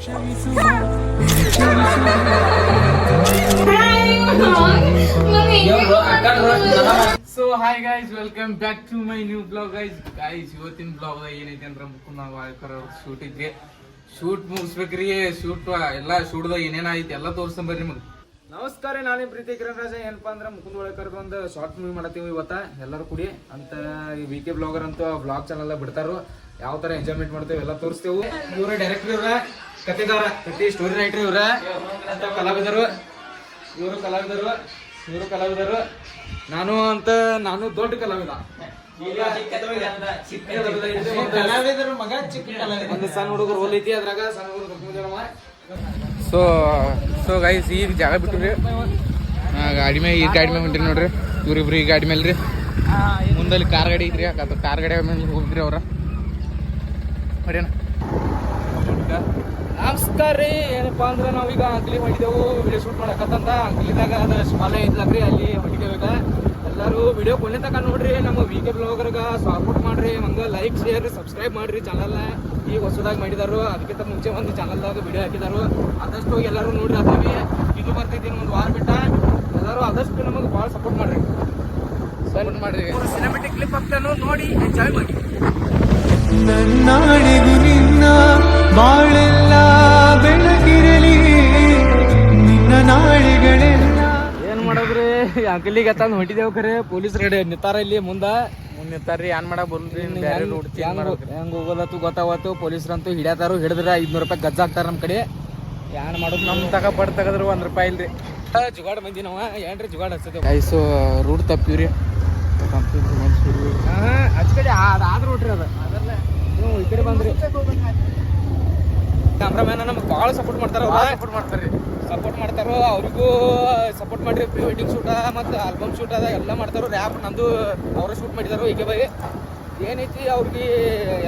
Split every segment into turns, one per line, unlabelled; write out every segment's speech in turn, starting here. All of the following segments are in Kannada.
So hi guys, welcome back to my new blog guys. ಇವತ್ತಿನ ಬ್ಲಾಗ್ ಏನೈತಿ ಅಂದ್ರೆ ಮುಕುಂದ್ ವಾಳ್ಕರ್ ಅವ್ರ ಶೂಟ್ ಇದ್ರಿ. ಶೂಟ್ ಮುಗಿಸ್ಬೇಕ್ರಿ. ಶೂಟ್ ಎಲ್ಲಾ ಶೂಟ್ದಾಗ ಏನೇನ ಐತಿ ಎಲ್ಲ ತೋರ್ಸಂಬರ್ರಿ ನಿಮಗೆ. ನಮಸ್ಕಾರ, ನಾನು ಪ್ರೀತಿ ಕಿರಣ್ ರಾಜ. ಏನಪ್ಪಾ ಅಂದ್ರೆ ಮುಕುಂದ್ ವಾಳ್ಕರ್ ಒಂದು ಶಾರ್ಟ್ ಮೂವಿ ಮಾಡತ್ತೀವಿ ಇವತ್ತ ಎಲ್ಲರೂ ಕೂಡಿ ಅಂತ. VK ಬ್ಲಾಗರ್ ಅಂತ ಬ್ಲಾಗ್ ಚಾನಲ್ ಬಿಡ್ತಾರೋ, ಯಾವ ತರ ಎಂಜಾಯ್ಮೆಂಟ್ ಮಾಡ್ತೇವೆ ಎಲ್ಲ ತೋರಿಸ್ತೇವೆ. ಇವ್ರ ಡೈರೆಕ್ಟರ್, ಇವ್ರ ಕಥೆಗಾರ, ಕಥೆ ಸ್ಟೋರಿ ರೈಟರ್, ಇವ್ರ ಅಂತ ಕಲಾವಿದರು. ಇವರು ಕಲಾವಿದರು, ನಾನು ದೊಡ್ಡ ಕಲಾವಿದ. ಒಂದು ಸಣ್ಣ ಹುಡುಗರು ಹೋಲ್ ಐತಿ, ಅದ್ರಾಗ ಸಣ್ಣ ಹುಡುಗರು. ಸೊ ಗೈಸ್, ಈಗ ಜಾಗ ಬಿಟ್ರಿ ಗಾಡಿ ಮ್ಯಾಗ ಹೊಂಟ್ರಿ ನೋಡ್ರಿ. ಇವ್ರಿಬ್ರು ಈ ಗಾಡಿ ಮೇಲೆ ರೀ. ಮುಂದಲ್ಲಿ ಕಾರ್ ಗಾಡಿ ಐತ್ರಿ. ಕಾರ್ ಗಾಡಿ ಮೇಲೆ ಹೋಗ್ರಿ ಅವ್ರ. ಹೊಡ್ಯಾನ ನಮಸ್ಕಾರ ರೀ. ಏನಪ್ಪಾ ಅಂದ್ರೆ ನಾವೀಗ ಅಂಕಲಿ ಹೊಂಟಿದೆವು ವಿಡಿಯೋ ಶೂಟ್ ಮಾಡಕತ್ತಂತ. ಅಂಕಲಿದಾಗ ಅದ ಶಿವಾಲಯ ಇದ್ಲಾಗ್ರಿ, ಅಲ್ಲಿ ಹೊಂಟಿದ್ದೇವೆ ಈಗ. ಎಲ್ಲರೂ ವಿಡಿಯೋ ಕೊನೆ ತಕ ನೋಡ್ರಿ. ನಮ್ಮ VK ಬ್ಲಾಗರ್ಗ ಸಪೋರ್ಟ್ ಮಾಡ್ರಿ. ಒಂದು ಲೈಕ್, ಶೇರ್, ಸಬ್ಸ್ಕ್ರೈಬ್ ಮಾಡ್ರಿ ಚಾನಲ್ನ. ಈಗ ಹೊಸದಾಗಿ ಮಾಡಿದಾರು, ಅದಕ್ಕಿಂತ ಮುಂಚೆ ಒಂದು ಚಾನಲ್ದಾಗ ವಿಡಿಯೋ ಹಾಕಿದಾರು. ಆದಷ್ಟು ಎಲ್ಲರೂ ನೋಡ್ರಿ. ಅದೇವಿ ಇದು ಬರ್ತೈತಿ ಒಂದು ವಾರ ಬಿಟ್ಟ. ಎಲ್ಲರೂ ಆದಷ್ಟು ನಮಗೆ ಭಾಳ ಸಪೋರ್ಟ್ ಮಾಡ್ರಿ. ಸಿನಿಮಾಟಿಕ್ ಕ್ಲಿಪ್ ಹಾಕ್ತಾನು, ನೋಡಿ ಎಂಜಾಯ್ ಮಾಡಿ.
ನನ್ನಾಡಿಗೂ ನಿನ್ನ ಬಾಳೆಲ್ಲ ಬೆಳಗಿರಲಿ, ನಿನ್ನ ನಾಳೆಗಳೆಲ್ಲ.
ಏನ್ ಮಾಡೋದ್ರಿ, ಅಂಕಲಿಗೆ ತಂದು ಹೊಂಟಿದೇವ್. ಖರೆ ಪೊಲೀಸ್ ರೆಡಿ ನಿಂತಾರ, ಇಲ್ಲಿ ಮುಂದೆ ನಿಂತಾರ್ರಿ. ಏನ್ ಮಾಡಕ್ ಬರ್ರಿ, ಹೆಂಗ್ ಹೋಗೋದತ್ತು ಗೊತ್ತಾವತ್ತು. ಪೊಲೀಸ್ರಂತೂ ಹಿಡಿಯತಾರು. ಹಿಡಿದ್ರ 500 ರೂಪಾಯಿ ಗಜ್ಜ ಹಾಕ್ತಾರ ನಮ್ ಕಡೆ. ಏನ್ ಮಾಡೋದು, ನಮ್ ಪಡ್ ತಗದ್ರು 1 ರೂಪಾಯಿ ಇಲ್ರಿ. ಜುಗಾಡ್ ಮಂದಿ ನಾವ ಏನ್ರಿ ಜುಗಾಡ್ ಹಚ್ಚದೇವ್. ಐಸು ರೂಟ್ ತಪ್ಪಿವ್ರಿ. ಅಚ್ ಕಡೆ ಆದ್ರ ನೋಡ್ರಿ ಅದು. ಅದಲ್ಲ ನೀವು ಈ ಕಡೆ ಬಂದ್ರಿ. ಕ್ಯಾಮ್ರಾಮ್ಯಾನ ನಮ್ಗೆ ಭಾಳ ಸಪೋರ್ಟ್ ಮಾಡ್ತಾರ. ಸಪೋರ್ಟ್ ಮಾಡ್ತಾರೋ. ಅವ್ರಿಗೂ ಸಪೋರ್ಟ್ ಮಾಡ್ರಿ. ಪ್ರೀ ವೆಡ್ಡಿಂಗ್ ಶೂಟ ಮತ್ತು ಆಲ್ಬಮ್ ಶೂಟ್ ಅದ ಎಲ್ಲ ಮಾಡ್ತಾರೋ. ರ್ಯಾಪ್ ನಂದು ಅವರ ಶೂಟ್ ಮಾಡಿದಾರೋ. ಈಗ ಬೈ ಏನೈತಿ, ಅವ್ರಿಗೆ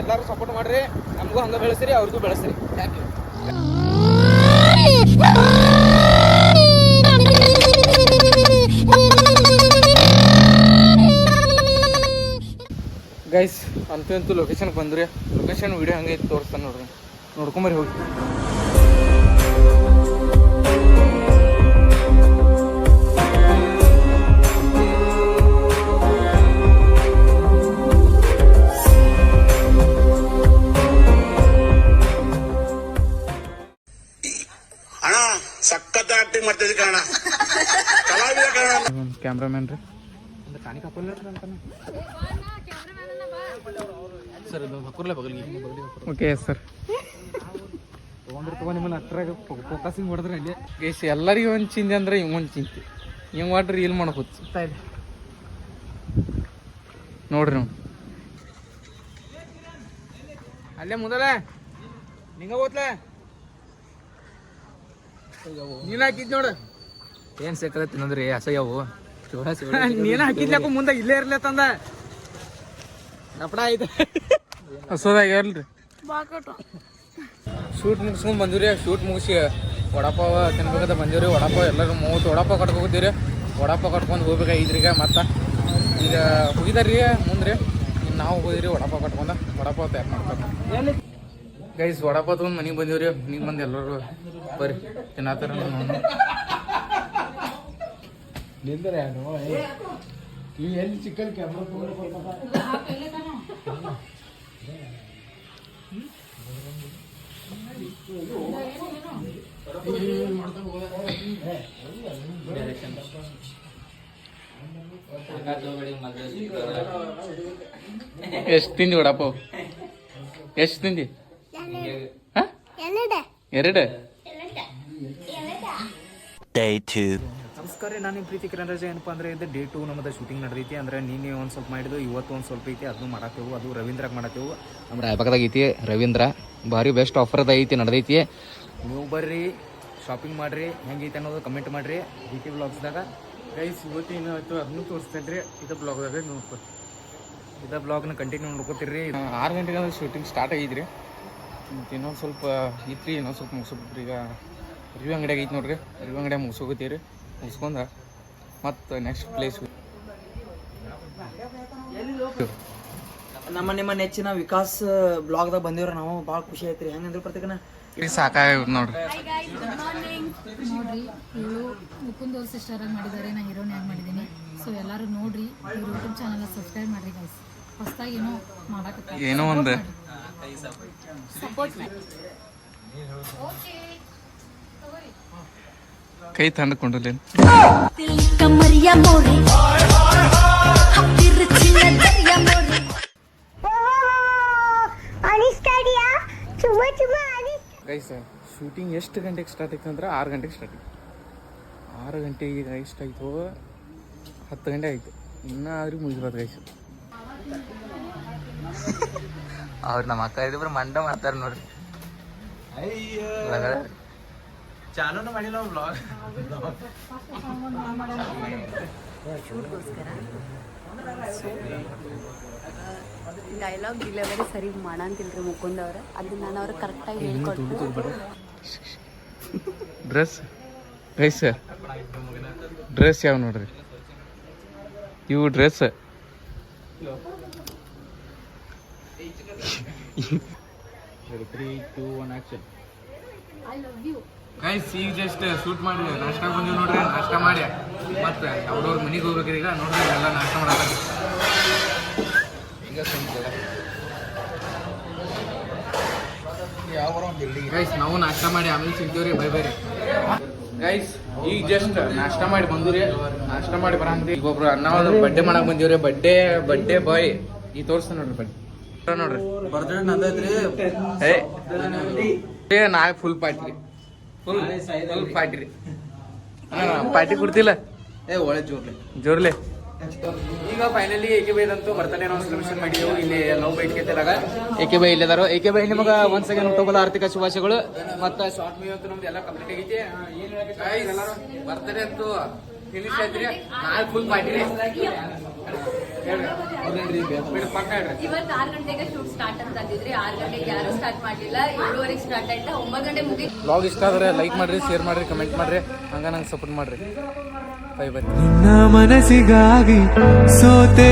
ಎಲ್ಲರೂ ಸಪೋರ್ಟ್ ಮಾಡ್ರಿ. ನಮಗೂ ಹಂಗೆ ಬೆಳೆಸ್ರಿ, ಅವ್ರಿಗೂ ಬೆಳೆಸ್ರಿ. Thank you guys. ಅಂತೂ ಲೊಕೇಶನ್ಗೆ ಬಂದ್ರಿ. ಲೊಕೇಶನ್ ವಿಡಿಯೋ ಹಂಗೆ ಐತಿ, ತೋರಿಸ್ತಾನೆ ನೋಡ್ರಿ. ನೋಡ್ಕೊಂಬರಿ ಹೋಗಿ.
ಅಣ್ಣ ಸಖತ್ ಆಕ್ಟಿಂಗ್ ಮಾಡ್ತಿದ್ದೆ ಕಣ, ಕಲಾವಿದ ಕಣ.
ಕ್ಯಾಮ್ರಾಮ್ಯಾನ್ ರೀ ಕಾಣಿಕೆ ಹಾಕೊಲ್ಲ ಸರ್. ಇದು ಹಾಕೋರ್ಲೆ ಬಗಲಿಗೆ. ಓಕೆ ಸರ್, ತೊಗೊಂಡ್ರೆ ನಿಮ್ಮನ್ನ ಅಟ್ರಾಗ ಫೋಕಸಿಂಗ್ ಹೊಡೆದ್ರೆ ಅಲ್ಲಿ ಗೈಸ್. ಎಲ್ಲರಿಗೂ ಒಂದು ಚಿಂತೆ ಅಂದ್ರೆ ಒಂದು ಚಿಂತೆ. ಹಿಂಗೆ ಮಾಡ್ರಿ, ರೀಲ್ ಮಾಡೋ ಹುಚ್ಚುತ್ತಾ ಇದೆ ನೋಡ್ರಿ. ನಾವು ಅಲ್ಲೇ ಮುಂದಲ್ಲ ನಿಂಗ ಓದ್ಲ ನೀನು ಹಾಕಿದ್ ನೋಡು.
ಏನ್ ಸೇಕಲ ತಿನ್ನೋದ್ರಿ ಅಸಹ್ಯವು.
ನೀನ ಹಾಕಿದ್ಲಾಕು ಮುಂದೆ ಇಲ್ಲೇ ಇರ್ಲಿ ತಂದ ನಪಡ ಐತೆ. ಹಸೋದಾಗ ಇರ್ಲ್ರಿ. ಶೂಟ್ ಮುಗಿಸ್ಕೊಂಡ್ ಬಂದಿವ್ರಿ. ಶೂಟ್ ಮುಗಿಸಿ ವಡಾಪಾವ ತಿನ್ಬೇಕಂತ ಬಂದಿವ್ರಿ. ವಡಾಪಾವ ಎಲ್ಲರೂ 30 ವಡಾಪಾವ ಕಟ್ಕೋತೀರಿ. ವಡಾಪಾವ ಕಟ್ಕೊಂಡು ಹೋಗ್ಬೇಕಾಗಿದ್ರಿ. ಈಗ ಹೋಗಿದಾರ್ರಿ ಮುಂದ್ರಿ. ನಾವು ಹೋಗಿದ್ರಿ ವಡಾಪಾವ ಕಟ್ಕೊಂಡ. ವಡಾಪಾವ ತಯಾರು ಮಾಡ್ತಾರೆ ಗೈಸ್. ವಡಾಪಾವ ತೊಗೊಂಡು ಮನೆಗೆ ಬಂದಿವ್ರಿ. ಮನೆಗೆ ಬಂದು ಎಲ್ಲರೂ ಬರ್ರಿ ತಿನ್ನತ್ತಾರ.
ನಿಂದ್ರೆ ಎಲ್ಲಿ ಚಿಕ್ಕನ್ ಕ್ಯಾಮ್ರಾ
ಎಷ್ಟು ತಿಂದಿ ವಡಾಪಾವ್? ಎಷ್ಟು ತಿಂದಿ? 2.
Day 2.
ನಮಸ್ಕಾರ ರೀ, ನಾನು ಪ್ರೀತಿ ಕಿರಣ್ ರಾಜ. ಏನಪ್ಪ ಅಂದರೆ ಇದು Day 2 ನಮ್ಮದು ಶೂಟಿಂಗ್ ನಡೆದೈತಿ. ಅಂದರೆ ನೀನು ಒಂದು ಸ್ವಲ್ಪ ಮಾಡಿದ್ದು, ಇವತ್ತು ಒಂದು ಸ್ವಲ್ಪ ಐತಿ, ಅದನ್ನು ಮಾಡತ್ತೇವು. ಅದು ರವೀಂದ್ರಾಗ ಮಾಡತ್ತೇವು. ನಮ್ಮ ರಾಯಬಾಗದಾಗ ಐತಿ ರವೀಂದ್ರ. ಭಾರಿ ಬೆಸ್ಟ್ ಆಫರ್ದ ಐತಿ, ನಡೆದೈತಿ. ನೀವು ಬರ್ರಿ, ಶಾಪಿಂಗ್ ಮಾಡಿರಿ. ಹೆಂಗೈತಿ ಅನ್ನೋದು ಕಮೆಂಟ್ ಮಾಡಿರಿ VK ಬ್ಲಾಗ್ಸ್ದಾಗ. ಗೈಸ್ ಇವತ್ತು ಏನಾಯ್ತು ಅದನ್ನು ತೋರಿಸ್ತೇನೆ ರೀ. ಇದು ಬ್ಲಾಗ್ದಾಗ ನೋಡ್ಕೊರಿ. ಇದೇ ಬ್ಲಾಗ್ನ ಕಂಟಿನ್ಯೂ ನೋಡ್ಕೊತೀರಿ. 6 ಗಂಟೆಗೆ ಅಂದ್ರೆ ಶೂಟಿಂಗ್ ಸ್ಟಾರ್ಟ್ ಆಗಿದ್ರಿ. ಇನ್ನೊಂದು ಸ್ವಲ್ಪ ಇತ್ತು, ಇನ್ನೊಂದು ಸ್ವಲ್ಪ ಮುಗಿಸ್ಬಿಟ್ರಿ. ಈಗ ರಿವ್ಯೂ ಅಂಗಡಿಯಾಗ ಐತಿ ನೋಡ್ರಿ. ರಿವ್ಯೂ ಅಂಗಡಿಯಾಗ ಮುಗಿಸೋಗತ್ತೀರಿ. ಮುಗಿಸ್ಕೊಂಡ್ರೆ ಮತ್ತು ನೆಕ್ಸ್ಟ್ ಪ್ಲೇಸ್
ನಮ್ಮ ನಿಮ್ಮ ನೆಚ್ಚಿನ ವಿಕಾಸ್ ಬ್ಲಾಗ್ದಾಗ ಬಂದಿವ್ರಿ. ನಾವು ಭಾಳ ಖುಷಿ ಐತ್ರಿ. ಹೆಂಗಂದ್ರೆ ಪ್ರತ್ಯೇಕನ ಸಾಕಾಗ ನೋಡ್ರಿ.
Hi guys, good morning. ನೋಡ್ರಿ ಇವಳು ಮುಕುಂದ್ ಅವ್ರ ಸಿಸ್ಟರ್ ಆಗಿ ಮಾಡಿದ್ದಾರೆ, ನಾ ಹೀರೋನ್ ಆಗಿ ಮಾಡಿದ್ದೀನಿ. ಸೊ ಎಲ್ಲರೂ ನೋಡ್ರಿ, ಇವ್ರ ಯೂಟ್ಯೂಬ್ ಚಾನಲ್ ಸಬ್ಸ್ಕ್ರೈಬ್ ಮಾಡ್ರಿ ಗೈಸ್. ಹೊಸದಾಗಿ ಏನೋ ಮಾಡಕ್ಕೆ
ಏನೋ ಒಂದು
ಸಪೋರ್ಟ್ ಮಾಡಿ. ಓಕೆ
ಕೈ ತಂದುಕೊಂಡಿಲ್ಲ.
Maria Mori, happy Richina Maria Mori. Anistadia, chuma chuma Anistadia.
Guys shooting ಎಷ್ಟು ಗಂಟೆಗೆ ಸ್ಟಾರ್ಟ್ ಆಯ್ತು ಅಂದ್ರೆ 6 ಗಂಟೆಗೆ ಸ್ಟಾರ್ಟ್ ಆಯ್ತು. 6 ಗಂಟೆಗೆ ಈಗ ಎಷ್ಟಾಯ್ತು? 10 ಗಂಟೆ ಆಯಿತು. ಇನ್ನೂ ಆದ್ರೂ ಮುಗಿಸ್ಬೋದು ಗೈಸ್. ಅವ್ರು ನಮ್ಮ ಅಕ್ಕ ಇದ್ರೆ ಮಂಡ ಮಾಡ್ತಾರೆ ನೋಡ್ರಿ.
ಚಾಲೂನು ಮಾಡಿಲ್ಲ ಬ್ಲಾಗ್.
ಡೈಲಾಗ್ ಡಿಲಿವರಿ ಸರಿ ಮಾಡಂತಿಲ್ರಿ ಮುಕುಂದ್ ಅವ್ರ, ಅದು ನಾನು ಅವ್ರಿಗೆ ಕರೆಕ್ಟಾಗಿ ಹೇಳ್ಕೊಟ್ಟು.
ಡ್ರೆಸ್ ಗೈಸ್, ಡ್ರೆಸ್ ಯಾವ ನೋಡ್ರಿ ಇವು ಡ್ರೆಸ್. ಗೈಸ್ ಈಗ ಜಸ್ಟ್ ಶೂಟ್ ಮಾಡಿ ನಾಷ್ಟ ಬಂದಿವಿ ನೋಡ್ರಿ. ನಾಷ್ಟ ಮಾಡಿ ಮತ್ತೆ ಅವ್ರವ್ರ ಮನೆಗೆ ಹೋಗ್ಬೇಕ್ರಿ. ಈಗ ನೋಡ್ರಿ ಎಲ್ಲ ನಾಷ್ಟ ಮಾಡಕ್ಕೆ ಈಗ ಗೈಸ್ ನಾವು ನಾಷ್ಟ ಮಾಡಿ ಆಮೇಲೆ ಸಿಗ್ತೀವ್ರಿ. Bye bye guys. ಈಗ ಜಸ್ಟ್ ನಾಷ್ಟ ಮಾಡಿ ಬಂದ್ರಿ. ನಾಷ್ಟ ಮಾಡಿ ಬರಂತಿ ಈಗ ಒಬ್ರು ಅನ್ನ ಬಡ್ಡೆ ಮಾಡಕ್ ಬಂದಿವ್ರಿ. ಬಡ್ಡೆ ಬಾಯ್ ಈ ತೋರಿಸ್ತಾನೆ ನೋಡ್ರಿ. ಬಡ್ಡೆ ನೋಡ್ರಿ
ಬರ್ತ್ಡೇ ನಂದೈತ್ರಿ.
ಏ ನಾಳೆ ಫುಲ್ ಪಾರ್ಟಿ ರೀ. ಫುಲ್ ಪಾರ್ಟಿ ರೀ. ಪಾರ್ಟಿ ಕೊಡ್ತಿಲ್ಲ
ಒಳ್ಳೆ
ಜೋರ್ಲೆ.
ಈಗ ಫೈನಲಿ ಏಕೆ ಬೈ ಅಂತೂ ಬರ್ತಾನೆ ನಾವು ಸೆಲೆಬ್ರೇಷನ್ ಮಾಡಿದೆವು. ಇಲ್ಲಿ ಲವ್ ಬೈಟ್ ಕೆತ್ತಲಾಗ ಏಕೆ ಬೈ ಇಲ್ಲಿದಾರೋ. ಏಕೆ ಬೈ ನಿಮಗೆ ಒನ್ಸ್ ಅಗೇನ್ ಹುಟ್ಟುಹಬ್ಬದ ಆರ್ಥಿಕ ಶುಭಾಶಯಗಳು. ಮತ್ತೆ ಶಾರ್ಟ್ ಮೂವಿ ಅಂತೂ ನಮ್ದು ಎಲ್ಲ ಕಂಪ್ಲೀಟ್ ಆಗೈತಿ. ಎಲ್ಲರೂ ಬರ್ತಾರೆ ಅಂತೂ ಫಿನಿಶ್ ಆಯ್ತ್ರಿ. ನಾಳೆ ಫುಲ್ ಪಾರ್ಟಿ ರೀ. ಪಕ್ಕ ಹೇಳ್ರಿ.
ಇವತ್ತು 6 ಗಂಟೆಗೆ ಶೂಟ್ ಸ್ಟಾರ್ಟ್ ಅಂತ ಅಂದಿದ್ರಿ. 6 ಗಂಟೆಗೆ ಯಾರು ಸ್ಟಾರ್ಟ್ ಮಾಡಲಿಲ್ಲ, 7:30 ಸ್ಟಾರ್ಟ್ ಆಯ್ತಾ. 9 ಗಂಟೆ ಮುಗಿತು.
ಬ್ಲಾಗ್ ಇಷ್ಟ ಆದ್ರೆ ಲೈಕ್ ಮಾಡ್ರಿ, ಶೇರ್ ಮಾಡ್ರಿ, ಕಮೆಂಟ್ ಮಾಡ್ರಿ. ಹಂಗ ನಂಗೆ ಸಪೋರ್ಟ್ ಮಾಡ್ರಿ. Bye bye.
ನಿನ್ನ ಮನಸ್ಸಿಗಾಗಿ ಸೋತೆ